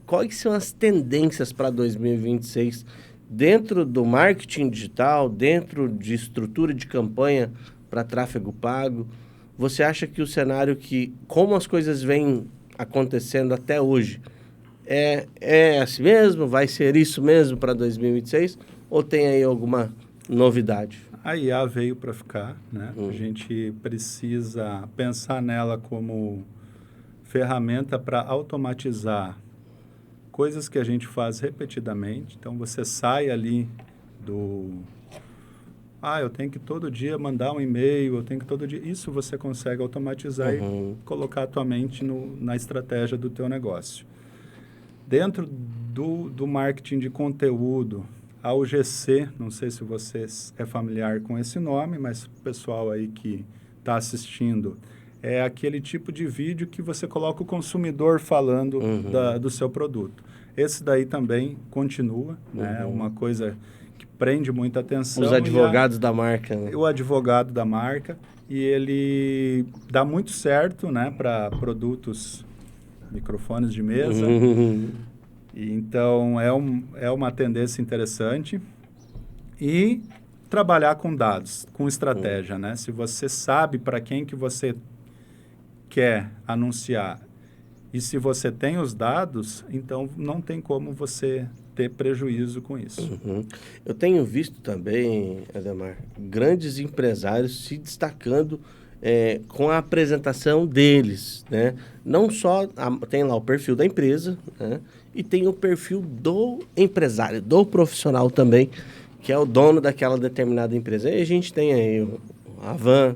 Quais são as tendências para 2026 dentro do marketing digital, dentro de estrutura de campanha para tráfego pago? Você acha que o cenário como as coisas vêm acontecendo até hoje, é assim mesmo? Vai ser isso mesmo para 2026? Ou tem aí alguma novidade? A IA veio para ficar, né? A gente precisa pensar nela como ferramenta para automatizar coisas que a gente faz repetidamente. Então, você sai ali do... eu tenho que todo dia mandar um e-mail, eu tenho que todo dia... Isso você consegue automatizar e colocar a tua mente na estratégia do teu negócio. Dentro do marketing de conteúdo, a UGC, não sei se você é familiar com esse nome, mas o pessoal aí que está assistindo, é aquele tipo de vídeo que você coloca o consumidor falando do seu produto. Esse daí também continua, né? É uma coisa que prende muita atenção. Os advogados da marca. Né? O advogado da marca. E ele dá muito certo, né? Para produtos, microfones de mesa. E, então, é uma tendência interessante. E trabalhar com dados, com estratégia, né? Se você sabe para quem que você quer anunciar e se você tem os dados, então não tem como você ter prejuízo com isso. Eu tenho visto também, Ademar, grandes empresários se destacando com a apresentação deles, né? Não só tem lá o perfil da empresa, né? E tem o perfil do empresário, do profissional também, que é o dono daquela determinada empresa. E a gente tem aí a Van,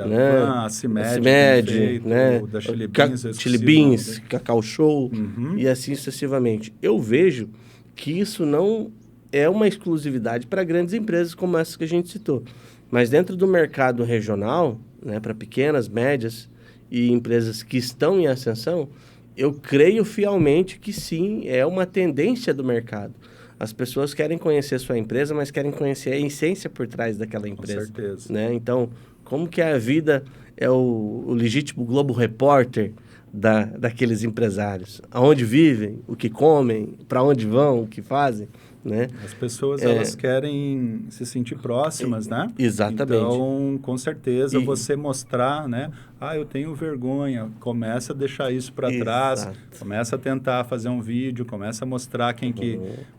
né? A CIMED, né? O da Chili Beans, Cacau Show e assim sucessivamente. Eu vejo que isso não é uma exclusividade para grandes empresas como essa que a gente citou. Mas dentro do mercado regional, né, para pequenas, médias e empresas que estão em ascensão, eu creio fielmente que sim, é uma tendência do mercado. As pessoas querem conhecer sua empresa, mas querem conhecer a essência por trás daquela empresa. Com certeza. Né? Então, como que a vida é o legítimo Globo Repórter daqueles empresários? Aonde vivem, o que comem, para onde vão, o que fazem, né? As pessoas, elas querem se sentir próximas, né? Exatamente. Então, com certeza, você mostrar, né? Eu tenho vergonha. Começa a deixar isso para trás. Começa a tentar fazer um vídeo. Começa a mostrar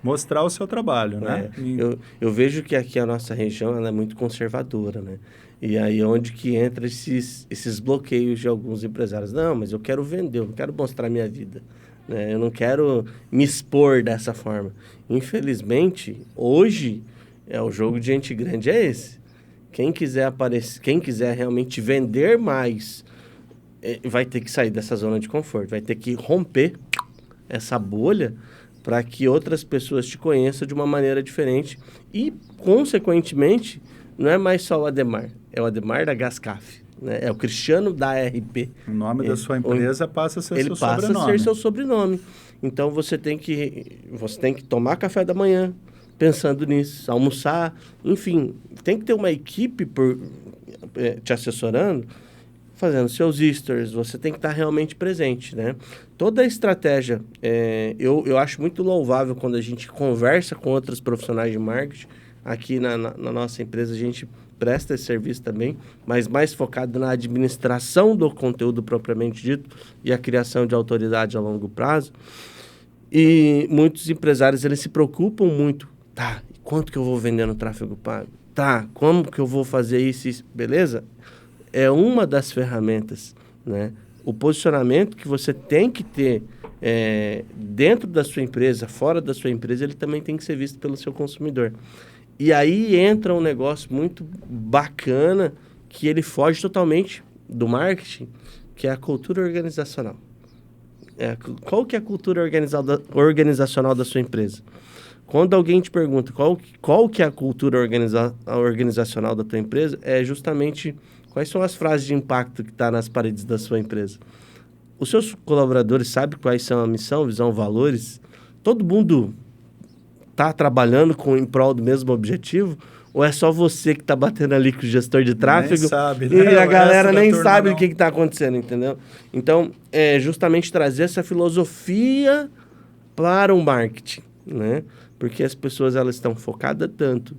mostrar o seu trabalho, né? Eu vejo que aqui a nossa região ela é muito conservadora, né? E aí onde que entra esses bloqueios de alguns empresários. Não, mas eu quero vender, eu quero mostrar minha vida. Né? Eu não quero me expor dessa forma. Infelizmente, hoje, o jogo de gente grande é esse. Quem quiser aparecer, quem quiser realmente vender mais, vai ter que sair dessa zona de conforto. Vai ter que romper essa bolha para que outras pessoas te conheçam de uma maneira diferente. E, consequentemente, não é mais só o Ademar. É o Ademar da Gascaf. Né? É o Cristiano da RP. O nome da sua empresa passa a ser seu sobrenome. Ele passa a ser seu sobrenome. Então, você tem que tomar café da manhã pensando nisso, almoçar, enfim. Tem que ter uma equipe te assessorando, fazendo seus stories. Você tem que estar realmente presente, né? Toda a estratégia, eu acho muito louvável quando a gente conversa com outros profissionais de marketing. Aqui na nossa empresa, a gente presta esse serviço também, mas mais focado na administração do conteúdo propriamente dito e a criação de autoridade a longo prazo. E muitos empresários, eles se preocupam muito. Tá, quanto que eu vou vender no tráfego pago? Tá, como que eu vou fazer isso? Beleza? É uma das ferramentas, né? O posicionamento que você tem que ter dentro da sua empresa, fora da sua empresa, ele também tem que ser visto pelo seu consumidor. E aí entra um negócio muito bacana que ele foge totalmente do marketing, que é a cultura organizacional. Qual que é a cultura organizacional da sua empresa? Quando alguém te pergunta qual que é a cultura organizacional da tua empresa, é justamente quais são as frases de impacto que estão nas paredes da sua empresa. Os seus colaboradores sabem quais são a missão, visão, valores? Todo mundo está trabalhando em prol do mesmo objetivo? Ou é só você que está batendo ali com o gestor de tráfego? Nem sabe, né? E a galera nem sabe o que está acontecendo, entendeu? Então, é justamente trazer essa filosofia para o marketing, né? Porque as pessoas elas estão focadas tanto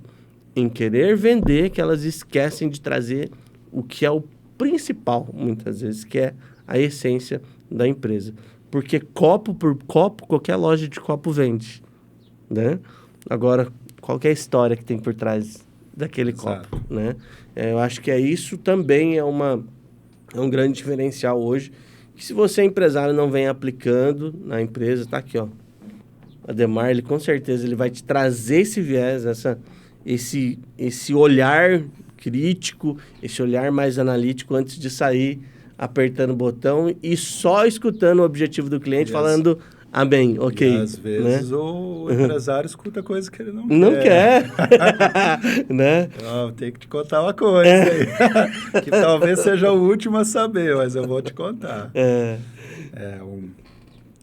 em querer vender que elas esquecem de trazer o que é o principal, muitas vezes, que é a essência da empresa. Porque copo por copo, qualquer loja de copo vende, né? Agora, qual que é a história que tem por trás daquele Exato. copo, né? Eu acho que isso também é um grande diferencial hoje, que se você é empresário não vem aplicando na empresa, tá aqui, ó. Ademar, ele com certeza ele vai te trazer esse viés, esse olhar crítico, esse olhar mais analítico antes de sair apertando o botão e só escutando o objetivo do cliente, falando amém, ok. E às vezes né? o empresário escuta coisa que ele não Não quer. né? Eu tenho que te contar uma coisa aí, que talvez seja o último a saber, mas eu vou te contar.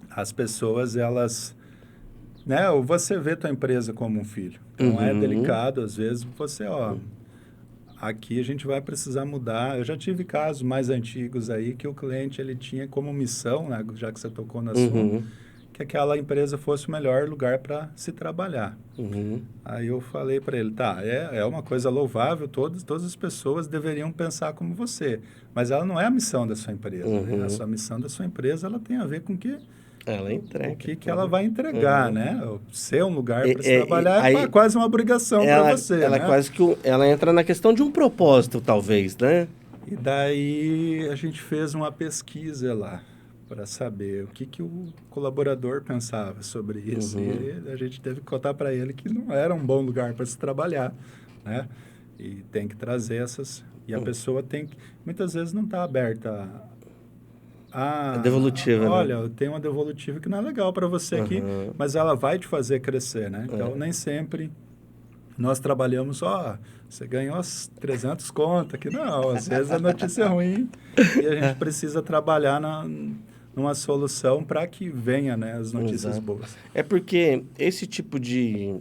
As pessoas, elas... Né, você vê tua empresa como um filho. Então, é delicado, às vezes, você, aqui a gente vai precisar mudar. Eu já tive casos mais antigos aí que o cliente, ele tinha como missão, né, já que você tocou no assunto, que aquela empresa fosse o melhor lugar para se trabalhar. Aí eu falei para ele, tá, é uma coisa louvável, todas as pessoas deveriam pensar como você, mas ela não é a missão da sua empresa. Né? A sua missão da sua empresa, ela tem a ver com ela entrega. o que ela vai entregar, né? Ser um lugar para se trabalhar é quase uma obrigação para você, ela né? quase que ela entra na questão de um propósito, talvez, né? E daí a gente fez uma pesquisa lá para saber o que o colaborador pensava sobre isso. E a gente teve que contar para ele que não era um bom lugar para se trabalhar, né? E tem que trazer essas... E a pessoa tem que... Muitas vezes não está aberta a devolutiva, olha, né? eu tenho uma devolutiva que não é legal para você aqui, mas ela vai te fazer crescer, né? Então, nem sempre nós trabalhamos, você ganhou as 300 contas, que não, às vezes a notícia é ruim e a gente precisa trabalhar numa solução para que venha, né, as notícias boas. É porque esse tipo de...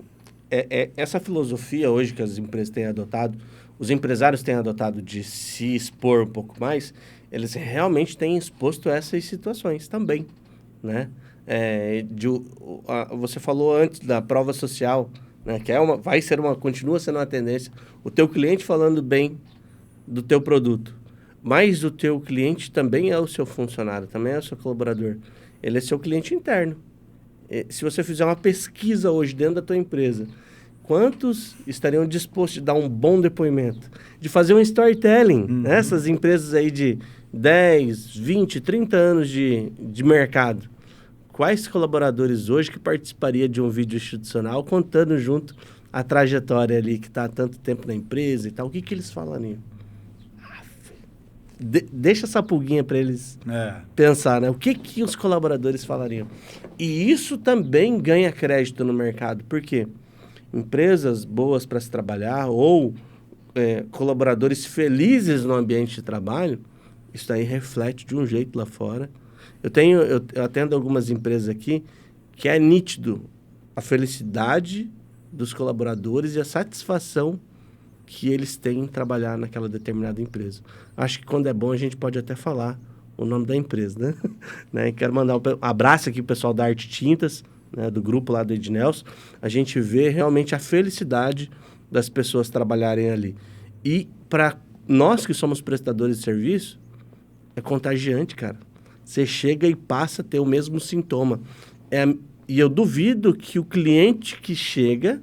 essa filosofia hoje que as empresas têm adotado, os empresários têm adotado de se expor um pouco mais, eles realmente têm exposto essas situações também, né? Você falou antes da prova social, né? Que continua sendo uma tendência. O teu cliente falando bem do teu produto, mas o teu cliente também é o seu funcionário, também é o seu colaborador. Ele é seu cliente interno. Se você fizer uma pesquisa hoje dentro da tua empresa, quantos estariam dispostos a dar um bom depoimento? De fazer um storytelling, né? Essas empresas aí de 10, 20, 30 anos de mercado. Quais colaboradores hoje que participaria de um vídeo institucional contando junto a trajetória ali que está há tanto tempo na empresa e tal? O que eles falariam? Deixa essa pulguinha para eles pensar, né? O que os colaboradores falariam? E isso também ganha crédito no mercado. Por quê? Empresas boas para se trabalhar ou colaboradores felizes no ambiente de trabalho, isso aí reflete de um jeito lá fora. Eu atendo algumas empresas aqui que é nítido a felicidade dos colaboradores e a satisfação que eles têm em trabalhar naquela determinada empresa. Acho que quando é bom a gente pode até falar o nome da empresa, né? Quero mandar um abraço aqui pro pessoal da Arte Tintas, né, do grupo lá do Ednelson. A gente vê realmente a felicidade das pessoas trabalharem ali. E para nós que somos prestadores de serviço, é contagiante, cara. Você chega e passa a ter o mesmo sintoma. E eu duvido que o cliente que chega,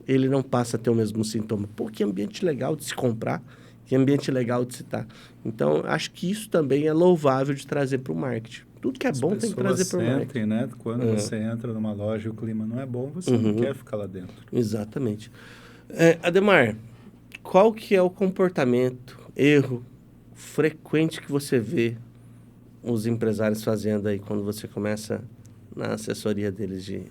ele não passa a ter o mesmo sintoma. Pô, que ambiente legal de se comprar, que ambiente legal de se estar. Então, acho que isso também é louvável de trazer para o marketing. Tudo que é bom tem que trazer para o marketing. Né? Quando você entra numa loja e o clima não é bom, você não quer ficar lá dentro. Exatamente. Ademar, qual que é o comportamento, erro frequente que você vê os empresários fazendo aí quando você começa na assessoria deles de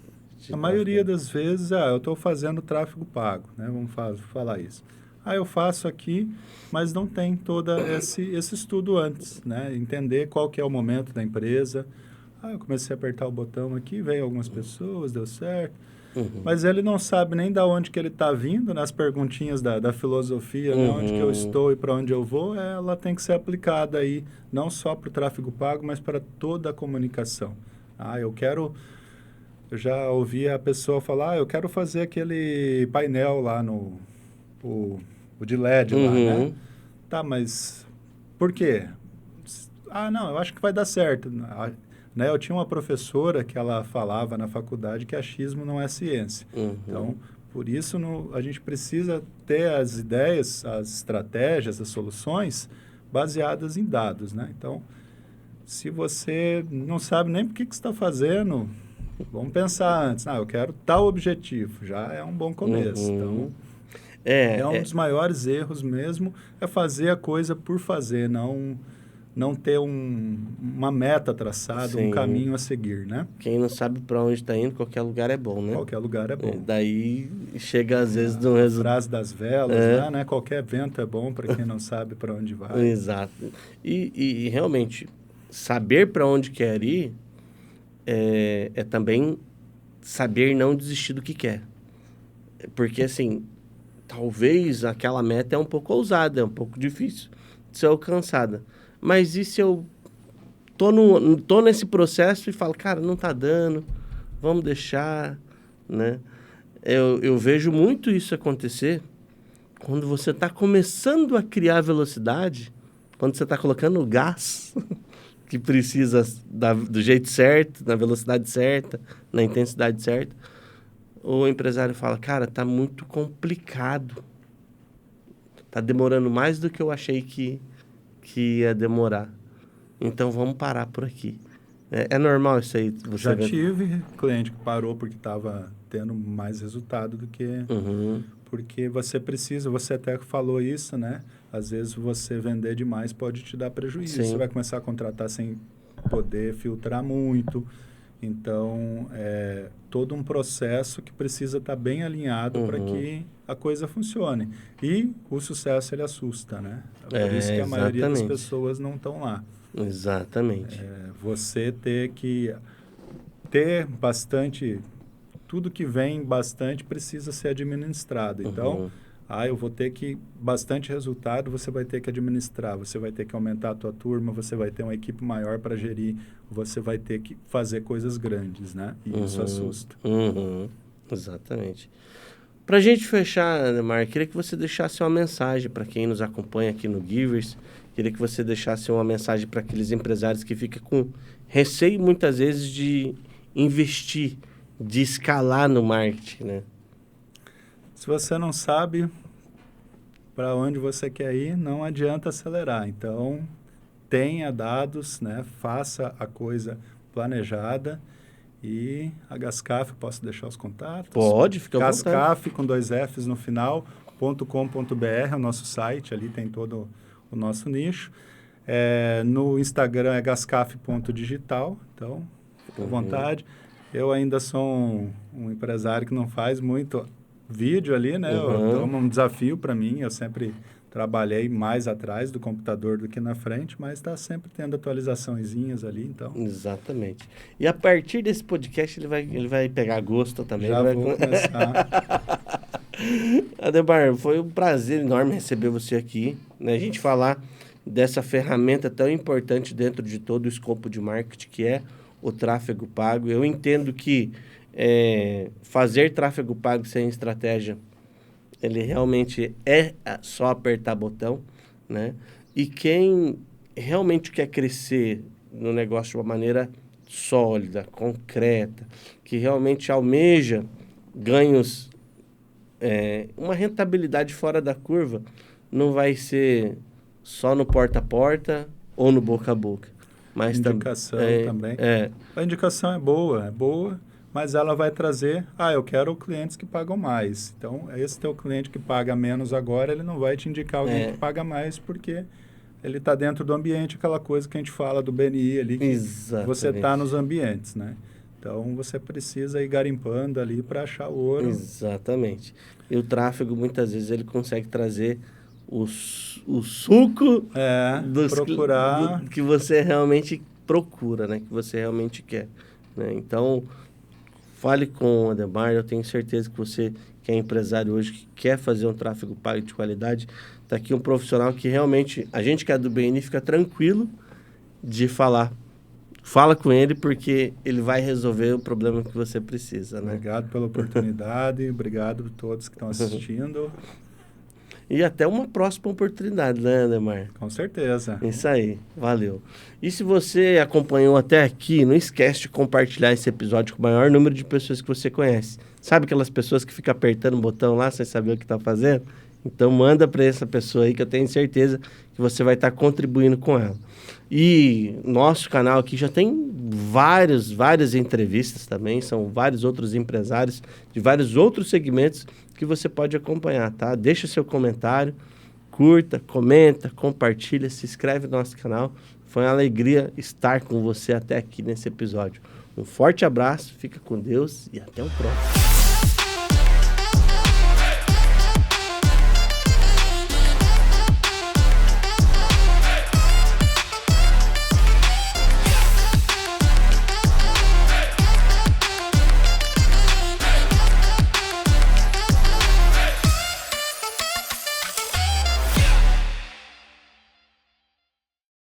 A maioria das vezes, eu estou fazendo tráfego pago, né? Vamos falar isso. Eu faço aqui, mas não tem todo esse estudo antes, né? Entender qual que é o momento da empresa. Eu comecei a apertar o botão aqui, veio algumas pessoas, deu certo. Mas ele não sabe nem da onde que ele está vindo, nas perguntinhas da filosofia, né? Onde que eu estou e para onde eu vou, ela tem que ser aplicada aí, não só para o tráfego pago, mas para toda a comunicação. Eu já ouvi a pessoa falar, eu quero fazer aquele painel lá o de LED lá, né? Tá, mas por quê? não, eu acho que vai dar certo. Né? Eu tinha uma professora que ela falava na faculdade que achismo não é ciência. Então, por isso a gente precisa ter as ideias, as estratégias, as soluções baseadas em dados, né? Então, se você não sabe nem por que você está fazendo, vamos pensar antes. Eu quero tal objetivo. Já é um bom começo. Então, um dos maiores erros mesmo é fazer a coisa por fazer, não ter uma meta traçada, Sim. um caminho a seguir, né? Quem não sabe para onde está indo, qualquer lugar é bom, né? Qualquer lugar é bom. Daí chega às vezes no resultado. Frase das velas, né? Qualquer vento é bom para quem não sabe para onde vai. Exato. E realmente, saber para onde quer ir é também saber não desistir do que quer. Porque, assim, talvez aquela meta é um pouco ousada, é um pouco difícil de ser alcançada. Mas e se eu tô nesse processo e falo, cara, não tá dando, vamos deixar, né? Eu vejo muito isso acontecer quando você está começando a criar velocidade, quando você está colocando o gás que precisa do jeito certo, na velocidade certa, na intensidade certa, o empresário fala, cara, tá muito complicado. Tá demorando mais do que eu achei que ia demorar. Então, vamos parar por aqui. É normal isso aí? Já tive cliente que parou porque estava tendo mais resultado do que... Porque você até falou isso, né? Às vezes você vender demais pode te dar prejuízo. Sim. Você vai começar a contratar sem poder filtrar muito. Então, é todo um processo que precisa estar bem alinhado para que a coisa funcione. E o sucesso, ele assusta, né? É por isso que a maioria das pessoas não estão lá. Exatamente. Você ter que ter bastante... Tudo que vem bastante precisa ser administrado. Então, eu vou ter que... Bastante resultado você vai ter que administrar. Você vai ter que aumentar a tua turma, você vai ter uma equipe maior para gerir, você vai ter que fazer coisas grandes, né? E isso assusta. Exatamente. Para a gente fechar, Ademar, queria que você deixasse uma mensagem para quem nos acompanha aqui no Givers. Queria que você deixasse uma mensagem para aqueles empresários que ficam com receio, muitas vezes, de investir, de escalar no marketing, né? Se você não sabe para onde você quer ir, não adianta acelerar. Então, tenha dados, né? Faça a coisa planejada. E a Gascaf, posso deixar os contatos? Pode, fica à vontade. Gascaf, com 2 Fs no final, .com.br, é o nosso site, ali tem todo o nosso nicho. No Instagram é gascaf.digital, então, fica à vontade. Eu ainda sou um empresário que não faz muito vídeo ali, né? Então, é um desafio para mim, eu sempre trabalhei mais atrás do computador do que na frente, mas está sempre tendo atualizaçõezinhas ali, então... Exatamente. E a partir desse podcast, ele vai pegar gosto também. Já vou começar. Ademar, foi um prazer enorme receber você aqui, né? A gente falar dessa ferramenta tão importante dentro de todo o escopo de marketing, que é o tráfego pago. Eu entendo que fazer tráfego pago sem estratégia, ele realmente é só apertar botão, né? E quem realmente quer crescer no negócio de uma maneira sólida, concreta, que realmente almeja ganhos, uma rentabilidade fora da curva, não vai ser só no porta a porta ou no boca a boca. Mas indicação também. A indicação é boa, mas ela vai trazer, eu quero clientes que pagam mais. Então, esse teu cliente que paga menos agora, ele não vai te indicar alguém que paga mais, porque ele está dentro do ambiente, aquela coisa que a gente fala do BNI ali, que você está nos ambientes, né? Então, você precisa ir garimpando ali para achar o ouro. Exatamente. E o tráfego, muitas vezes, ele consegue trazer o suco do que você realmente procura, né? Que você realmente quer, né? Então, fale com o Ademar. Eu tenho certeza que você, que é empresário hoje, que quer fazer um tráfego pago de qualidade, está aqui um profissional que realmente, a gente que é do BNI, fica tranquilo de falar. Fala com ele, porque ele vai resolver o problema que você precisa, né? Obrigado pela oportunidade, obrigado a todos que estão assistindo. E até uma próxima oportunidade, né, Ademar? Com certeza. Isso aí, valeu. E se você acompanhou até aqui, não esquece de compartilhar esse episódio com o maior número de pessoas que você conhece. Sabe aquelas pessoas que ficam apertando o botão lá sem saber o que está fazendo? Então manda para essa pessoa aí que eu tenho certeza que você vai estar contribuindo com ela. E nosso canal aqui já tem várias entrevistas também, são vários outros empresários de vários outros segmentos que você pode acompanhar, tá? Deixa seu comentário, curta, comenta, compartilha, se inscreve no nosso canal. Foi uma alegria estar com você até aqui nesse episódio. Um forte abraço, fica com Deus e até o próximo.